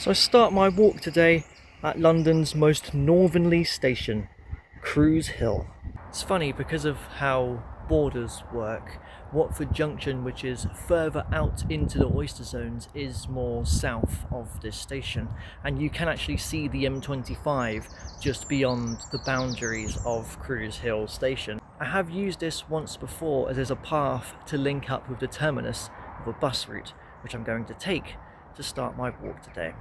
So I start my walk today at London's most northerly station, Cruise Hill. It's funny because of how borders work. Watford Junction, which is further out into the oyster zones, is more south of this station, and you can actually see the M25 just beyond the boundaries of Cruise Hill station. I have used this once before as there's a path to link up with the terminus of a bus route, which I'm going to take to start my walk today.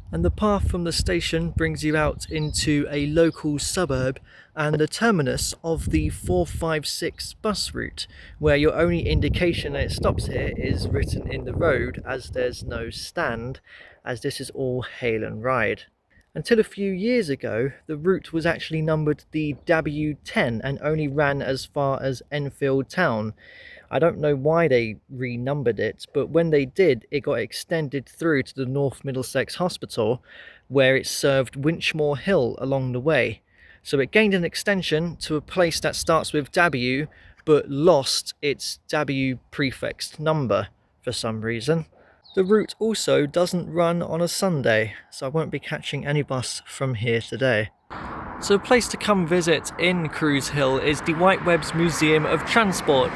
And the path from the station brings you out into a local suburb and the terminus of the 456 bus route, where your only indication that it stops here is written in the road, as there's no stand, as this is all hail and ride. Until a few years ago, the route was actually numbered the W10 and only ran as far as Enfield Town. I don't know why they renumbered it, but when they did, it got extended through to the North Middlesex Hospital, where it served Winchmore Hill along the way. So it gained an extension to a place that starts with W, but lost its W prefixed number for some reason. The route also doesn't run on a Sunday, so I won't be catching any bus from here today. So a place to come visit in Cruise Hill is the Whitewebs Museum of Transport.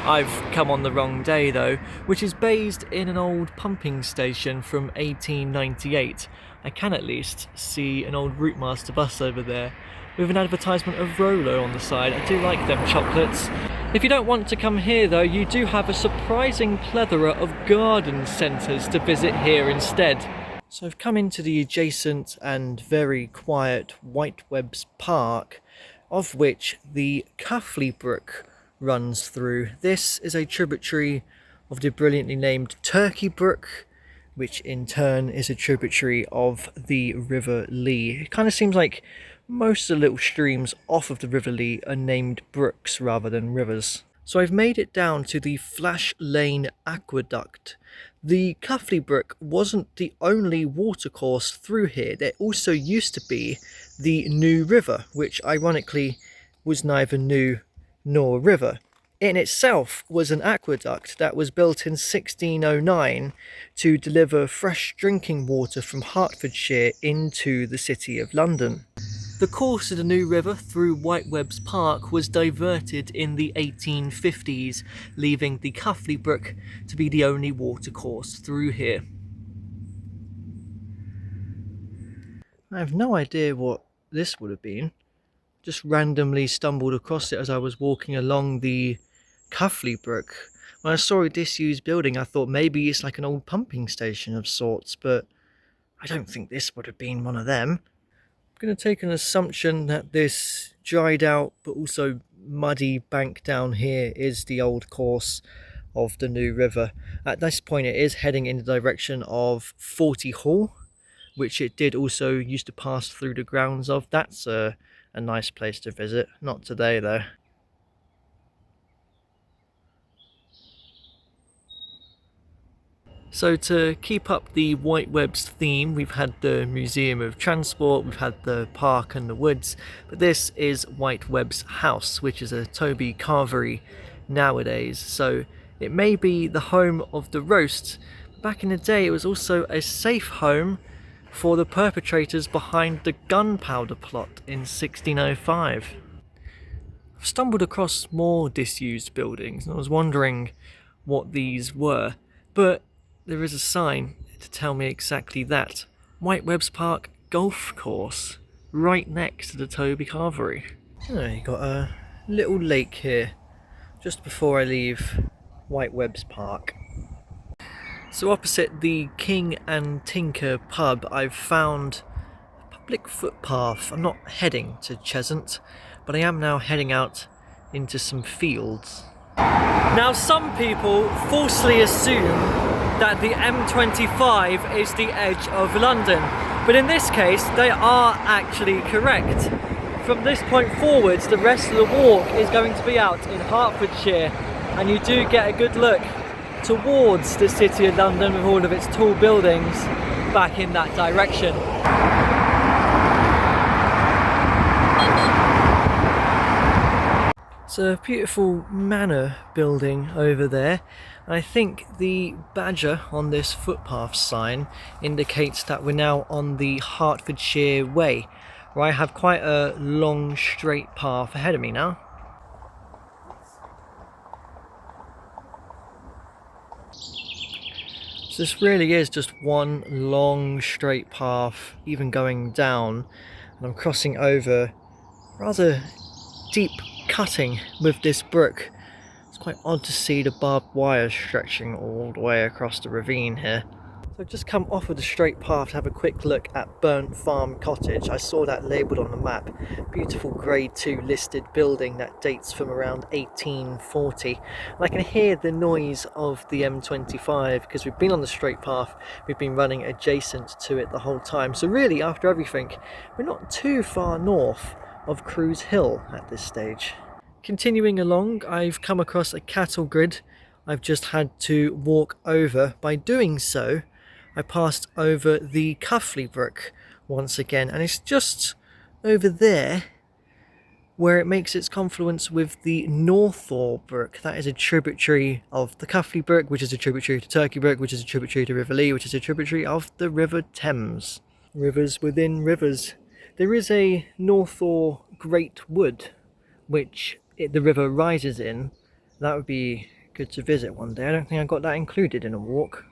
I've come on the wrong day though, which is based in an old pumping station from 1898. I can at least see an old Routemaster bus over there with an advertisement of Rolo on the side. I do like them chocolates. If you don't want to come here though, you do have a surprising plethora of garden centres to visit here instead. So I've come into the adjacent and very quiet Whitewebs Park, of which the Cuffley Brook runs through. This is a tributary of the brilliantly named Turkey Brook, which in turn is a tributary of the River Lee. It kind of seems like most of the little streams off of the River Lee are named brooks rather than rivers. So I've made it down to the Flash Lane Aqueduct. The Cuffley Brook wasn't the only watercourse through here. There also used to be the New River, which ironically was neither new nor a river. It in itself was an aqueduct that was built in 1609 to deliver fresh drinking water from Hertfordshire into the City of London. The course of the New River through Whitewebs Park was diverted in the 1850s, leaving the Cuffley Brook to be the only watercourse through here. I have no idea what this would have been. Just randomly stumbled across it as I was walking along the Cuffley Brook. When I saw a disused building, I thought maybe it's like an old pumping station of sorts, but I don't think this would have been one of them. I'm going to take an assumption that this dried out but also muddy bank down here is the old course of the New River. At this point it is heading in the direction of 40 Hall, which it did also used to pass through the grounds of. That's a nice place to visit. Not today though. So to keep up the Whitewebs theme, we've had the Museum of Transport, we've had the park and the woods, but this is Whitewebs House, which is a Toby carvery nowadays. So it may be the home of the roast. Back in the day, it was also a safe home for the perpetrators behind the gunpowder plot in 1605. I've stumbled across more disused buildings and I was wondering what these were, but there is a sign to tell me exactly that. Whitewebs Park Golf Course, right next to the Toby Carvery. Oh, you got a little lake here, just before I leave Whitewebs Park. So opposite the King and Tinker pub, I've found a public footpath. I'm not heading to Cheshunt, but I am now heading out into some fields. Now some people falsely assume that the M25 is the edge of London, but in this case they are actually correct. From this point forwards, the rest of the walk is going to be out in Hertfordshire, and you do get a good look towards the City of London with all of its tall buildings back in that direction. It's a beautiful manor building over there. And I think the badger on this footpath sign indicates that we're now on the Hertfordshire way, where I have quite a long straight path ahead of me now. So this really is just one long straight path, even going down, and I'm crossing over rather deep cutting with this brook. It's quite odd to see the barbed wire stretching all the way across the ravine here. So I've just come off of the straight path to have a quick look at Burnt Farm Cottage. I saw that labelled on the map. Beautiful Grade 2 listed building that dates from around 1840. And I can hear the noise of the M25 because we've been on the straight path, we've been running adjacent to it the whole time. So really, after everything, we're not too far north of Cruise Hill at this stage. Continuing along, I've come across a cattle grid I've just had to walk over. By doing so, I passed over the Cuffley Brook once again, and it's just over there where it makes its confluence with the Northaw Brook. That is a tributary of the Cuffley Brook, which is a tributary to Turkey Brook, which is a tributary to River Lee, which is a tributary of the River Thames. Rivers within rivers. There is a Northaw Great Wood, which the river rises in. That would be good to visit one day. I don't think I got that included in a walk.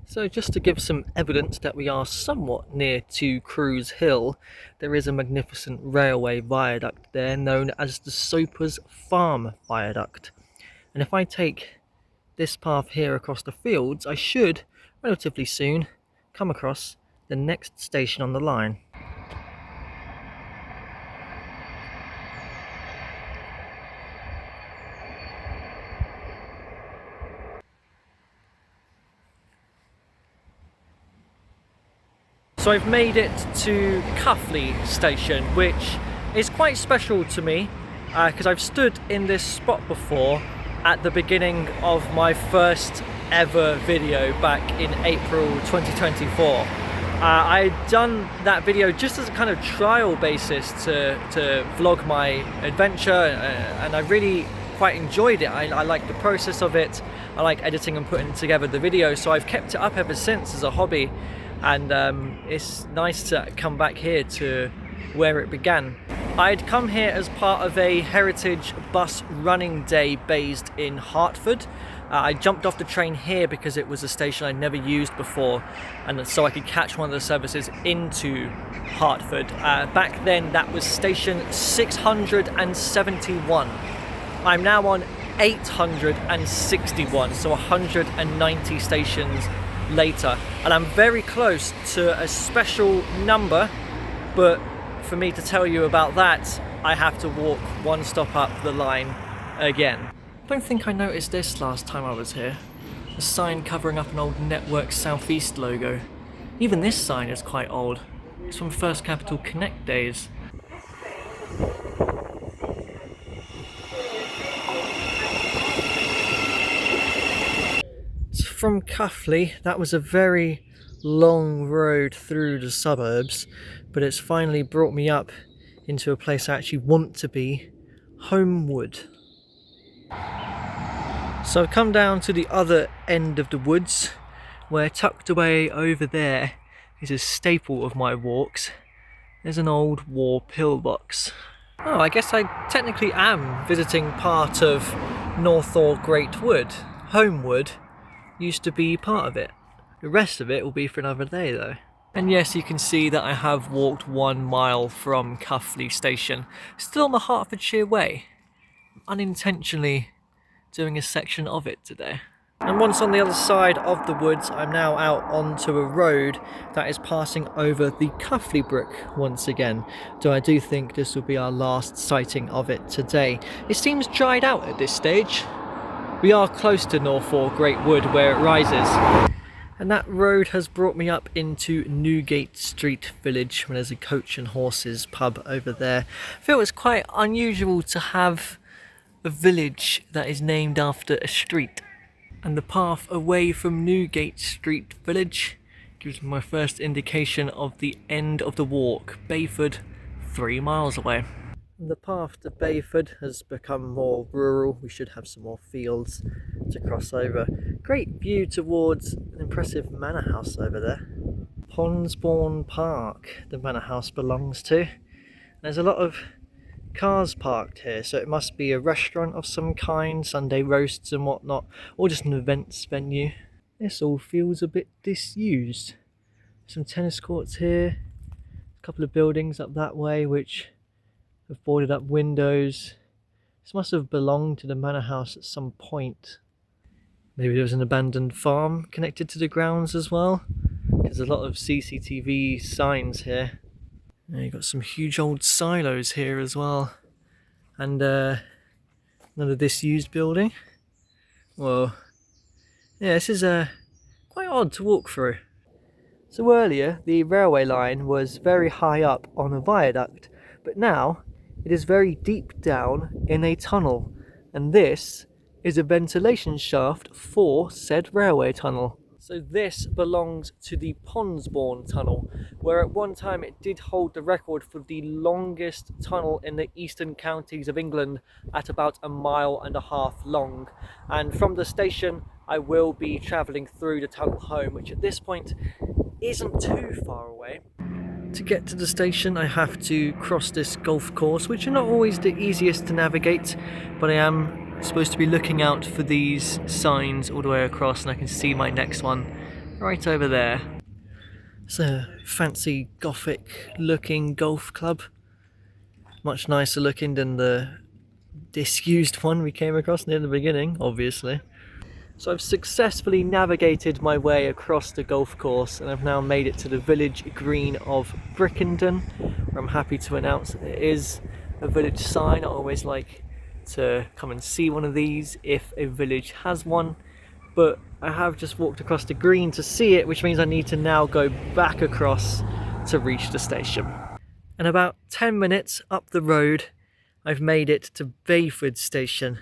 So just to give some evidence that we are somewhat near to Cruise Hill, there is a magnificent railway viaduct there known as the Soper's Farm Viaduct. And if I take this path here across the fields, I should relatively soon come across the next station on the line. So I've made it to Cuffley station, which is quite special to me because I've stood in this spot before at the beginning of my first ever video back in April 2024. I'd done that video just as a kind of trial basis to vlog my adventure, and I really quite enjoyed it. I like the process of it. I like editing and putting together the video, so I've kept it up ever since as a hobby. And it's nice to come back here to where it began. I'd come here as part of a heritage bus running day based in Hertford. I jumped off the train here because it was a station I'd never used before, and so I could catch one of the services into Hertford. Back then that was station 671. I'm now on 861, so 190 stations later, and I'm very close to a special number, but for me to tell you about that, I have to walk one stop up the line again. I don't think I noticed this last time I was here. A sign covering up an old Network Southeast logo. Even this sign is quite old. It's from First Capital Connect days. From Cuffley, that was a very long road through the suburbs, but it's finally brought me up into a place I actually want to be, Homewood. So I've come down to the other end of the woods, where tucked away over there is a staple of my walks. There's an old war pillbox. Oh, I guess I technically am visiting part of Northaw Great Wood. Homewood used to be part of it. The rest of it will be for another day though. And yes, you can see that I have walked 1 mile from Cuffley station, still on the Hertfordshire way. Unintentionally doing a section of it today. And once on the other side of the woods, I'm now out onto a road that is passing over the Cuffley Brook once again. So I do think this will be our last sighting of it today. It seems dried out at this stage. We are close to Northaw Great Wood where it rises. And that road has brought me up into Newgate Street Village, where there's a Coach and Horses pub over there. I feel it's quite unusual to have a village that is named after a street. And the path away from Newgate Street Village gives me my first indication of the end of the walk. Bayford, 3 miles away. The path to Bayford has become more rural. We should have some more fields to cross over. Great view towards an impressive manor house over there. Ponsbourne Park, the manor house belongs to. There's a lot of cars parked here, so it must be a restaurant of some kind, Sunday roasts and whatnot, or just an events venue. This all feels a bit disused. Some tennis courts here, a couple of buildings up that way which have boarded up windows. This must have belonged to the manor house at some point. Maybe there was an abandoned farm connected to the grounds as well. There's a lot of CCTV signs here. And you've got some huge old silos here as well. And another disused building. Well, yeah, this is quite odd to walk through. So earlier, the railway line was very high up on a viaduct, but now it is very deep down in a tunnel, and this is a ventilation shaft for said railway tunnel. So this belongs to the Ponsbourne Tunnel, where at one time it did hold the record for the longest tunnel in the eastern counties of England at about 1.5 miles long. And from the station I will be travelling through the tunnel home, which at this point isn't too far away. To get to the station I have to cross this golf course, which are not always the easiest to navigate, but I am supposed to be looking out for these signs all the way across, and I can see my next one right over there. It's a fancy gothic looking golf club, much nicer looking than the disused one we came across near the beginning, obviously. So I've successfully navigated my way across the golf course, and I've now made it to the village green of Brickenden, where I'm happy to announce that it is a village sign. I always like to come and see one of these if a village has one, but I have just walked across the green to see it, which means I need to now go back across to reach the station. And about 10 minutes up the road I've made it to Bayford station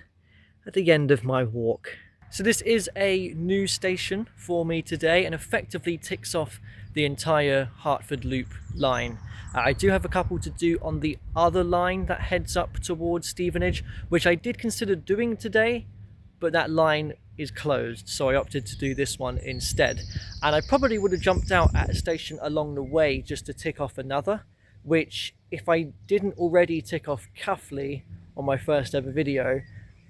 at the end of my walk. So this is a new station for me today and effectively ticks off the entire Hertford Loop line. I do have a couple to do on the other line that heads up towards Stevenage, which I did consider doing today, but that line is closed, so I opted to do this one instead. And I probably would have jumped out at a station along the way just to tick off another, which if I didn't already tick off Cuffley on my first ever video,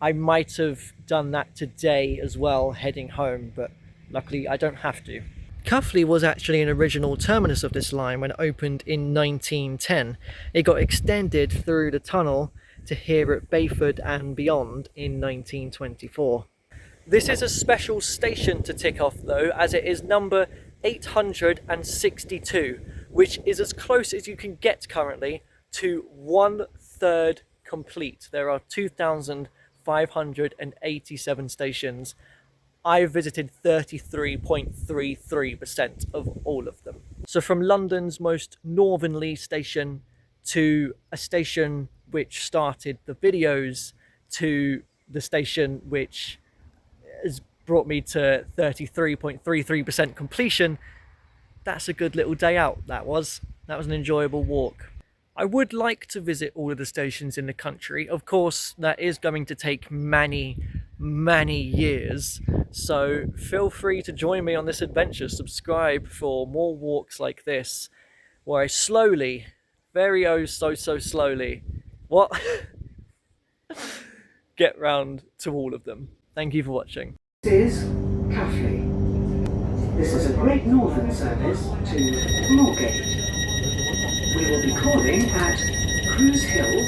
I might have done that today as well heading home, but luckily I don't have to. Cuffley was actually an original terminus of this line when it opened in 1910. It got extended through the tunnel to here at Bayford and beyond in 1924. This is a special station to tick off though, as it is number 862, which is as close as you can get currently to 1/3 complete. There are 2,587 stations. I've visited 33.33% of all of them. So from London's most northernly station to a station which started the videos to the station which has brought me to 33.33% completion, that's a good little day out, that was an enjoyable walk. I would like to visit all of the stations in the country. Of course, that is going to take many years, so feel free to join me on this adventure. Subscribe for more walks like this, where I slowly, very so slowly, get round to all of them. Thank you for watching. This is Cuffley. This is a Great Northern service to Moorgate. We will be calling at Cruise Hill.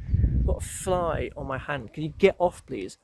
I've got a fly on my hand. Can you get off, please?